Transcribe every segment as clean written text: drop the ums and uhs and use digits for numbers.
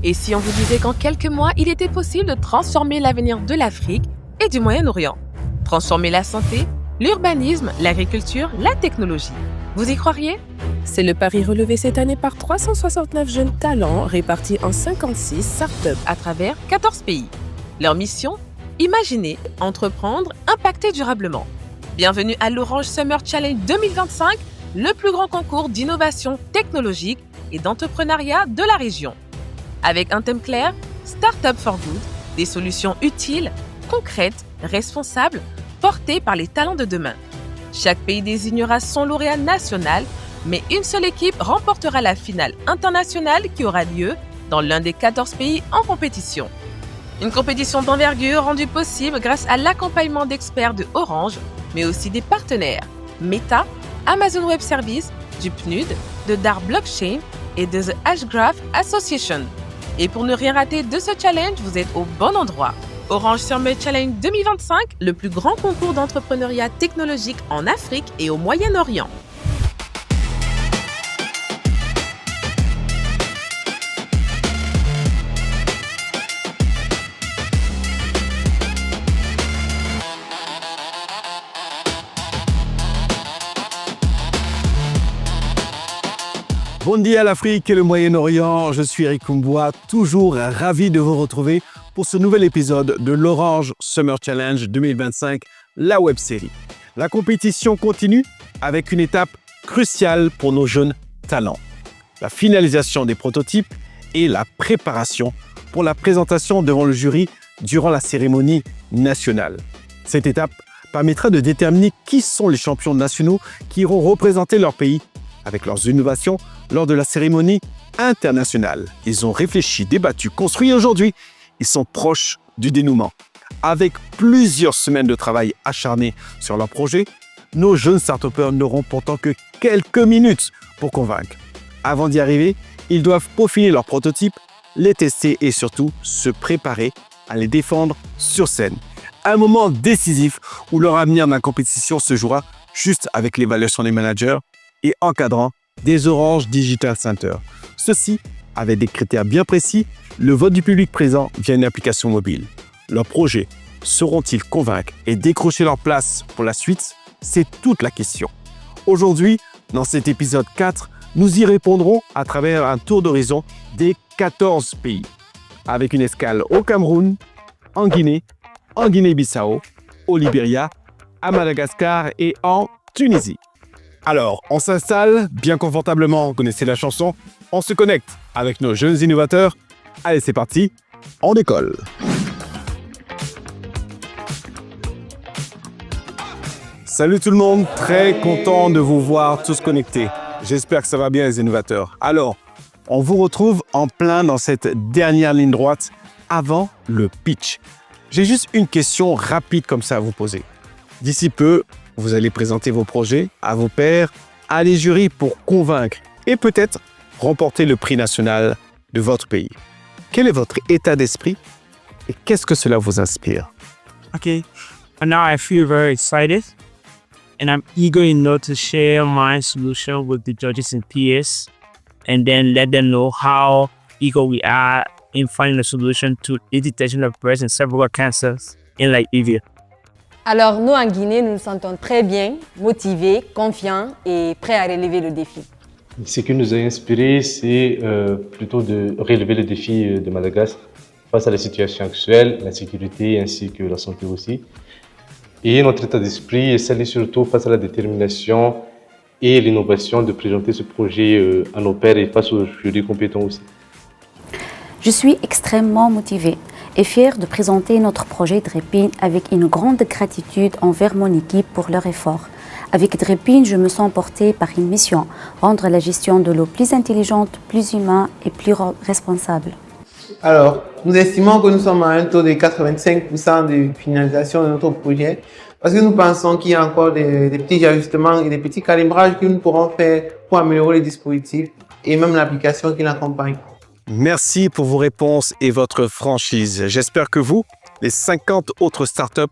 Et si on vous disait qu'en quelques mois, il était possible de transformer l'avenir de l'Afrique et du Moyen-Orient? Transformer la santé, l'urbanisme, l'agriculture, la technologie. Vous y croiriez? C'est le pari relevé cette année par 369 jeunes talents répartis en 56 startups à travers 14 pays. Leur mission? Imaginer, entreprendre, impacter durablement. Bienvenue à l'Orange Summer Challenge 2025, le plus grand concours d'innovation technologique et d'entrepreneuriat de la région. Avec un thème clair, Startup for Good, des solutions utiles, concrètes, responsables, portées par les talents de demain. Chaque pays désignera son lauréat national, mais une seule équipe remportera la finale internationale qui aura lieu dans l'un des 14 pays en compétition. Une compétition d'envergure rendue possible grâce à l'accompagnement d'experts de Orange, mais aussi des partenaires Meta, Amazon Web Services, du PNUD, de DAR Blockchain et de The Hashgraph Association. Et pour ne rien rater de ce challenge, vous êtes au bon endroit. Orange Summer Challenge 2025, le plus grand concours d'entrepreneuriat technologique en Afrique et au Moyen-Orient. Bon dia à l'Afrique et le Moyen-Orient, je suis Eric Kumboua, toujours ravi de vous retrouver pour ce nouvel épisode de l'Orange Summer Challenge 2025, la web série. La compétition continue avec une étape cruciale pour nos jeunes talents. La finalisation des prototypes et la préparation pour la présentation devant le jury durant la cérémonie nationale. Cette étape permettra de déterminer qui sont les champions nationaux qui iront représenter leur pays avec leurs innovations lors de la cérémonie internationale. Ils ont réfléchi, débattu, construit et aujourd'hui, ils sont proches du dénouement. Avec plusieurs semaines de travail acharné sur leur projet, nos jeunes start-upers n'auront pourtant que quelques minutes pour convaincre. Avant d'y arriver, ils doivent peaufiner leurs prototypes, les tester et surtout se préparer à les défendre sur scène. Un moment décisif où leur avenir dans la compétition se jouera juste avec l'évaluation des managers et encadrant des Orange Digital Center. Ceci avec des critères bien précis, le vote du public présent via une application mobile. Leurs projets sauront-ils convaincre et décrocher leur place pour la suite? C'est toute la question. Aujourd'hui, dans cet épisode 4, nous y répondrons à travers un tour d'horizon des 14 pays, avec une escale au Cameroun, en Guinée-Bissau, au Libéria, à Madagascar et en Tunisie. Alors, on s'installe bien confortablement, vous connaissez la chanson, on se connecte avec nos jeunes innovateurs. Allez, c'est parti, on décolle. Salut tout le monde, très content de vous voir tous connectés. J'espère que ça va bien les innovateurs. Alors, on vous retrouve en plein dans cette dernière ligne droite avant le pitch. J'ai juste une question rapide comme ça à vous poser. D'ici peu, vous allez présenter vos projets à vos pairs, à les jurys pour convaincre et peut-être remporter le prix national de votre pays. Quel est votre état d'esprit et qu'est-ce que cela vous inspire? Okay, and now I feel very excited and I'm eager to share my solution with the judges and peers and then let them know how eager we are in finding a solution to the detection of breast and cervical cancers in Liberia. Alors nous en Guinée, nous nous sentons très bien, motivés, confiants et prêts à relever le défi. Ce qui nous a inspiré, c'est plutôt de relever le défi de Madagascar face à la situation actuelle, la sécurité ainsi que la santé aussi. Et notre état d'esprit est scellé surtout face à la détermination et l'innovation de présenter ce projet à nos pairs et face aux jurys compétents aussi. Je suis extrêmement motivée et fière de présenter notre projet Drepin avec une grande gratitude envers mon équipe pour leur effort. Avec Drepin, je me sens portée par une mission, rendre la gestion de l'eau plus intelligente, plus humaine et plus responsable. Alors, nous estimons que nous sommes à un taux de 85% de finalisation de notre projet parce que nous pensons qu'il y a encore des petits ajustements et des petits calibrages que nous pourrons faire pour améliorer les dispositifs et même l'application qui l'accompagne. Merci pour vos réponses et votre franchise. J'espère que vous, les 50 autres startups,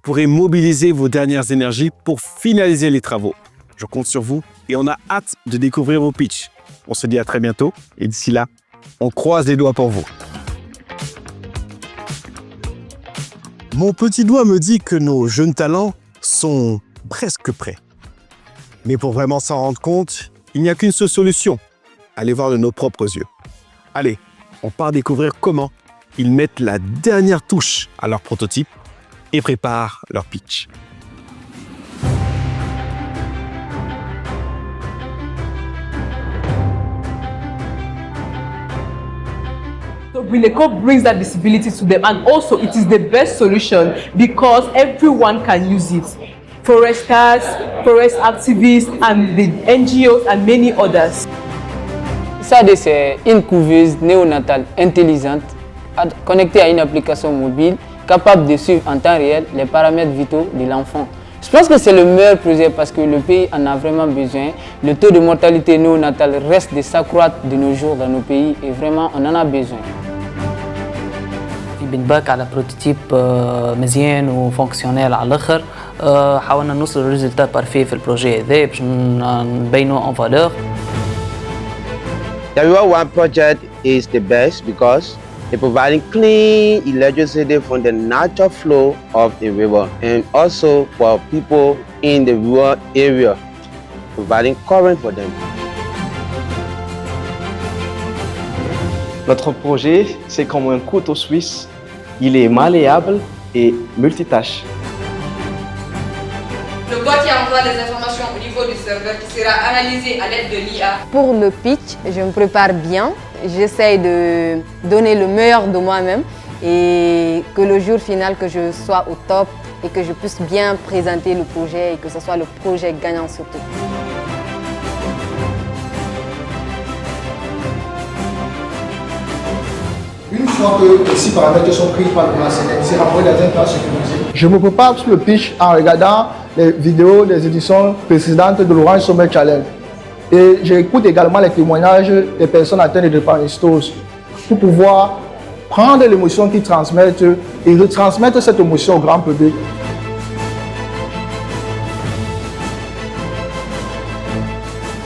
pourrez mobiliser vos dernières énergies pour finaliser les travaux. Je compte sur vous et on a hâte de découvrir vos pitchs. On se dit à très bientôt et d'ici là, On croise les doigts pour vous. Mon petit doigt me dit que nos jeunes talents sont presque prêts. Mais pour vraiment s'en rendre compte, il n'y a qu'une seule solution. Aller voir de nos propres yeux. Allez, on part découvrir comment ils mettent la dernière touche à leur prototype et préparent leur pitch. So Brineco brings that visibility to them, and also it is the best solution because everyone can use it. Foresters, forest activists, and the NGOs and many others. SADE, c'est une couveuse néonatale intelligente connectée à une application mobile capable de suivre en temps réel les paramètres vitaux de l'enfant. Je pense que c'est le meilleur projet parce que le pays en a vraiment besoin. Le taux de mortalité néonatale reste de s'accroître de nos jours dans nos pays et vraiment on en a besoin. بنباك على بروتوتيب مزيان وفونكسيونيل على الاخر حاولنا نوصل لريزلتا بارفي في البروجي هذا باش نبينو اون فالور. The River One project is the best because it providing clean electricity from the natural flow of the river and also for people in the rural area, providing current for them. Notre projet, c'est comme un couteau suisse. Il est malléable et multitâche. Le bot qui envoie les informations au niveau du serveur qui sera analysé à l'aide de l'IA. Pour le pitch, je me prépare bien. J'essaye de donner le meilleur de moi-même et que le jour final, que je sois au top et que je puisse bien présenter le projet et que ce soit le projet gagnant surtout. Une fois que les 6 paramètres sont pris par le enseignant, c'est rappelé dans un plan sécurisé. Je me prépare sur le pitch en regardant les vidéos des éditions précédentes de l'Orange Summer Challenge. Et j'écoute également les témoignages des personnes atteintes de drépanocytose pour pouvoir prendre l'émotion qu'ils transmettent et retransmettre cette émotion au grand public.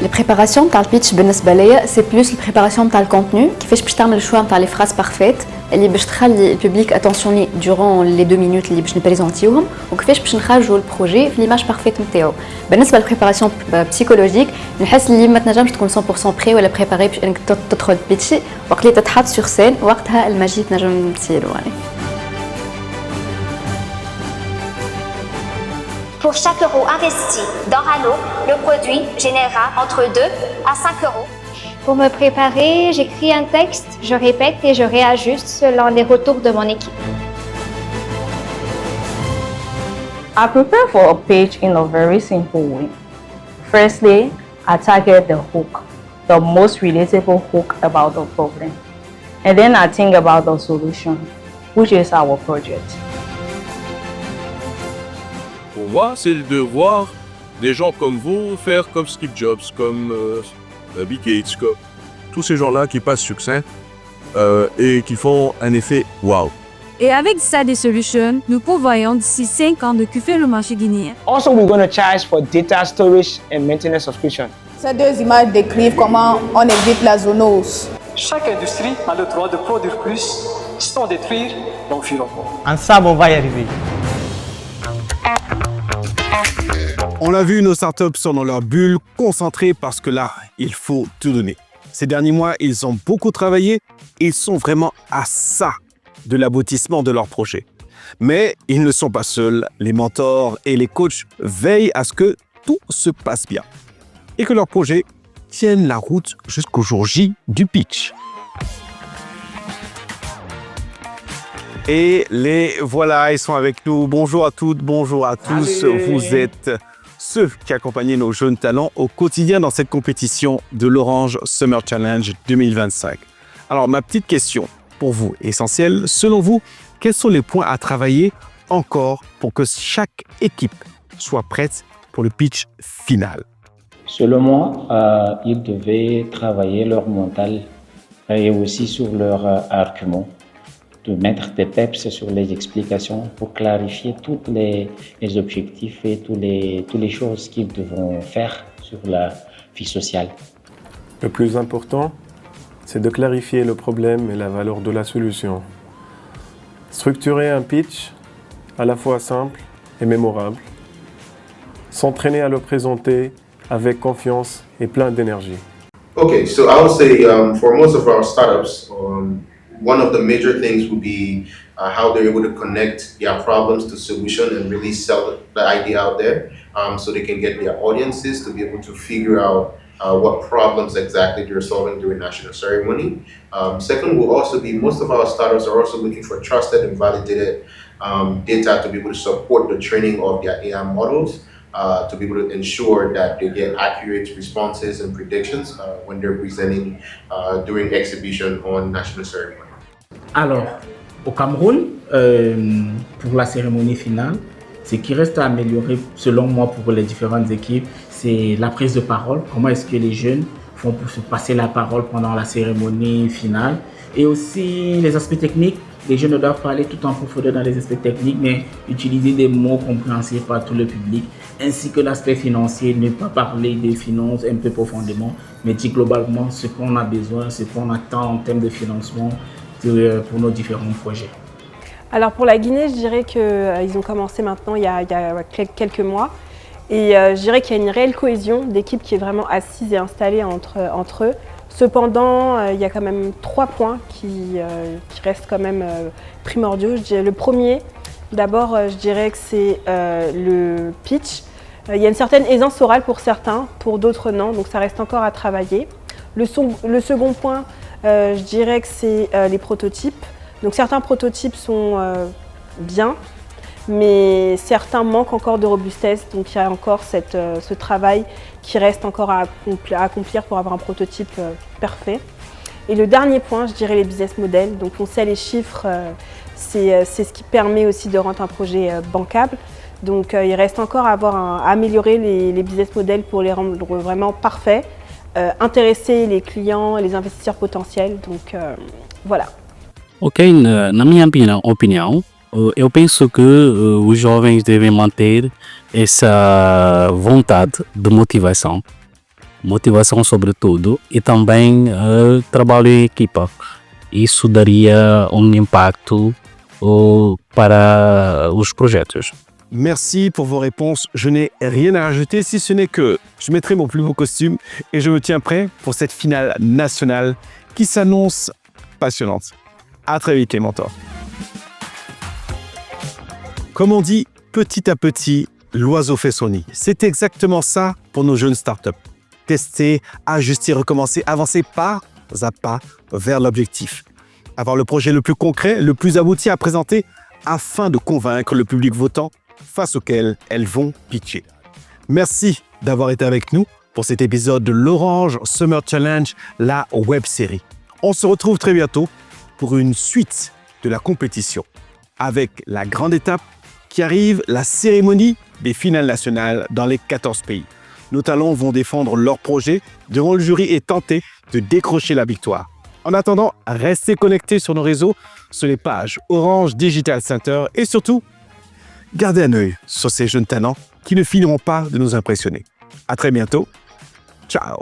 La préparation تاع البيتش بالنسبه ليا سي بلوس البريباراسيون تاع الكونتوني كيفاش باش تعمل الشوا تاع لي فراز بارفيت اللي باش تخلي البوبليك اتونسيوني دورون لي 2 مينوت اللي باش نبريزونتيوهم وكيفاش باش نخرجوا البروجي في ليماج بارفيت نتاعو. بالنسبه للبريباراسيون بسيكولوجيك نحس اللي ما تنجمش تكون 100% بري ولا بريباري باش انك تدخل بيتشي وقت اللي تتحط سور سين وقتها الماجي تنجم تصير يعني. Pour chaque euro investi dans Rano, le produit générera entre 2 à 5 euros. Pour me préparer, j'écris un texte, je répète et je réajuste selon les retours de mon équipe. I prepare for a page in a very simple way. Firstly, I target the hook, the most relatable hook about the problem. And then I think about the solution, which is our project. Pour moi, c'est de voir des gens comme vous faire comme Steve Jobs, comme Bill Gates, comme tous ces gens-là qui passent succès et qui font un effet wow. Et avec SADE Solutions, nous prévoyons d'ici 5 ans de couvrir le marché guinéen. Also, we're going to charge for data storage and maintenance subscription. Ces deux images décrivent comment on évite la zoonose. Chaque industrie a le droit de produire plus sans détruire l'environnement. Ensemble, on va y arriver. On l'a vu, nos startups sont dans leur bulle, concentrées parce que là, il faut tout donner. Ces derniers mois, ils ont beaucoup travaillé et ils sont vraiment à ça de l'aboutissement de leur projet. Mais ils ne sont pas seuls. Les mentors et les coachs veillent à ce que tout se passe bien et que leur projet tienne la route jusqu'au jour J du pitch. Et les voilà, ils sont avec nous. Bonjour à toutes, bonjour à tous. Allez. Vous êtes ceux qui accompagnent nos jeunes talents au quotidien dans cette compétition de l'Orange Summer Challenge 2025. Alors, ma petite question pour vous, essentielle, selon vous, quels sont les points à travailler encore pour que chaque équipe soit prête pour le pitch final? Selon moi, ils devaient travailler leur mental et aussi sur leurs arguments, de mettre des peps sur les explications pour clarifier tous les objectifs et toutes les choses qu'ils devront faire sur la vie sociale. Le plus important, c'est de clarifier le problème et la valeur de la solution. Structurer un pitch à la fois simple et mémorable. S'entraîner à le présenter avec confiance et plein d'énergie. Okay, so I would say for most of our startups, one of the major things would be how they're able to connect their problems to solution and really sell the idea out there, so they can get their audiences to be able to figure out what problems exactly they're solving during national ceremony. Second will also be most of our startups are also looking for trusted and validated data to be able to support the training of their AI models, to be able to ensure that they get accurate responses and predictions when they're presenting during exhibition on national ceremony. Alors, au Cameroun, pour la cérémonie finale, ce qui reste à améliorer, selon moi, pour les différentes équipes, c'est la prise de parole. Comment est-ce que les jeunes font pour se passer la parole pendant la cérémonie finale? Et aussi les aspects techniques. Les jeunes ne doivent pas aller tout en profondeur dans les aspects techniques, mais utiliser des mots compréhensibles par tout le public, ainsi que l'aspect financier, ne pas parler des finances un peu profondément, mais dire globalement ce qu'on a besoin, ce qu'on attend en termes de financement pour nos différents projets. Alors pour la Guinée, je dirais qu'ils ont commencé maintenant il y a quelques mois. Et je dirais qu'il y a une réelle cohésion d'équipe qui est vraiment assise et installée entre eux. Cependant, il y a quand même 3 points qui restent quand même primordiaux. Le premier, d'abord, je dirais que c'est le pitch. Il y a une certaine aisance orale pour certains, pour d'autres non, donc ça reste encore à travailler. Le second point, je dirais que c'est les prototypes. Donc certains prototypes sont bien, mais certains manquent encore de robustesse, donc il y a encore ce travail qui reste encore à accomplir pour avoir un prototype parfait. Et le dernier point, je dirais les business models. Donc on sait les chiffres, c'est ce qui permet aussi de rendre un projet bancable. Donc il reste encore à améliorer les business models pour les rendre vraiment parfaits, intéresser les clients et les investisseurs potentiels. Donc voilà. Ok, na minha opinião, eu penso que os jovens devem manter essa vontade de motivação sobretudo, e também trabalho em equipa. Isso daria impacto para os projetos. Merci pour vos réponses. Je n'ai rien à rajouter, si ce n'est que je mettrai mon plus beau costume et je me tiens prêt pour cette finale nationale qui s'annonce passionnante. À très vite, les mentors. Comme on dit, petit à petit, l'oiseau fait son nid. C'est exactement ça pour nos jeunes startups. Tester, ajuster, recommencer, avancer pas à pas vers l'objectif. Avoir le projet le plus concret, le plus abouti à présenter afin de convaincre le public votant face auquel elles vont pitcher. Merci d'avoir été avec nous pour cet épisode de l'Orange Summer Challenge, la web série. On se retrouve très bientôt pour une suite de la compétition. Avec la grande étape qui arrive, la cérémonie des finales nationales dans les 14 pays. Nos talents vont défendre leur projet devant le jury et tenter de décrocher la victoire. En attendant, restez connectés sur nos réseaux, sur les pages Orange Digital Center et surtout, gardez un œil sur ces jeunes talents qui ne finiront pas de nous impressionner. À très bientôt. Ciao.